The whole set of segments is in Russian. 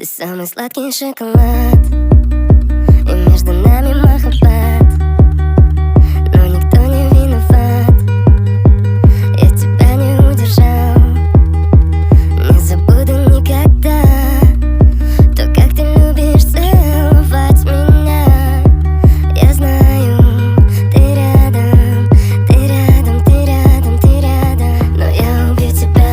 Ты самый сладкий шоколад, и между нами махаббат. Но никто не виноват, я тебя не удержал. Не забуду никогда то, как ты любишь целовать меня. Я знаю, ты рядом, ты рядом, ты рядом, ты рядом. Но я убью тебя,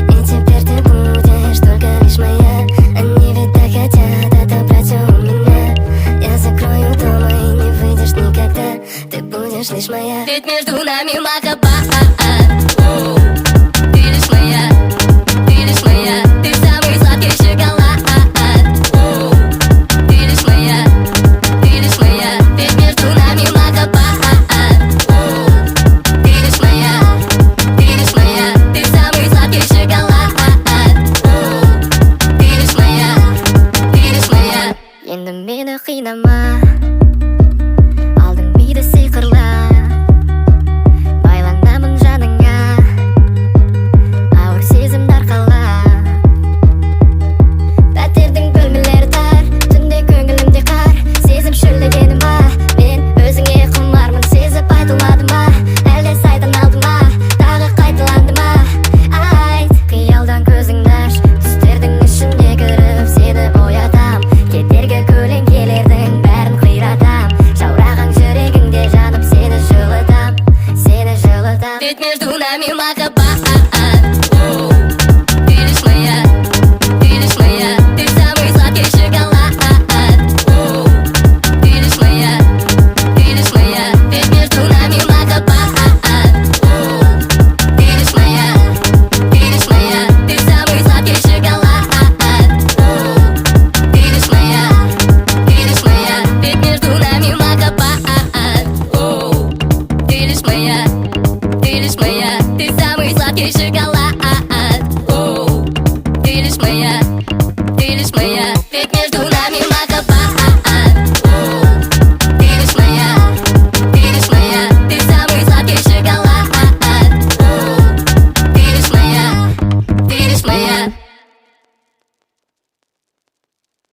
и теперь ты будешь только лишь моя. Они ведь так хотят отобрать всё у меня. Я закрою дома и не выйдешь никогда. Ты будешь лишь моя. Ведь между нами махаббат. Ты лишь моя, ты лишь моя. Ты самый сладкий шоколад. Ты лишь моя, ты лишь моя. Ведь между нами махаббат. Ты лишь моя, ты лишь моя. Ты самый сладкий шоколад. Ты лишь моя, ты лишь моя. Енді мені қинама, алдың миды сиқырла. Байланамын жаныңа, ауыр сезімді арқалап. Пәтердің бөлмелері тар, түнде көңілімде қар. Сезім шөлдегені ма, мен өзіңе құмармын. Сезіп айтылмады ма, әлде сайдан алды ма, тағы қайталанды ма? Айт, қиялдан көзіңді аш, түстердің ішіне кіріп сені оятам. Кедергі көлеңкелердің бәрін қиратам. Жаураған жүрегіңде жанып сені жылытам, сені жылытам. Ведь между нами махаббат. Ты лишь моя, ты лишь моя. Ты самый сладкий шоколад. Ты лишь моя, ты лишь моя. Ведь между нами махаббат. Ты лишь моя, ты лишь моя. Ты самый сладкий шоколад. Ты лишь моя, ты лишь моя. Ведь между нами махаббат. Ты лишь моя, ты лишь моя. Ты самый сладкий шоколад.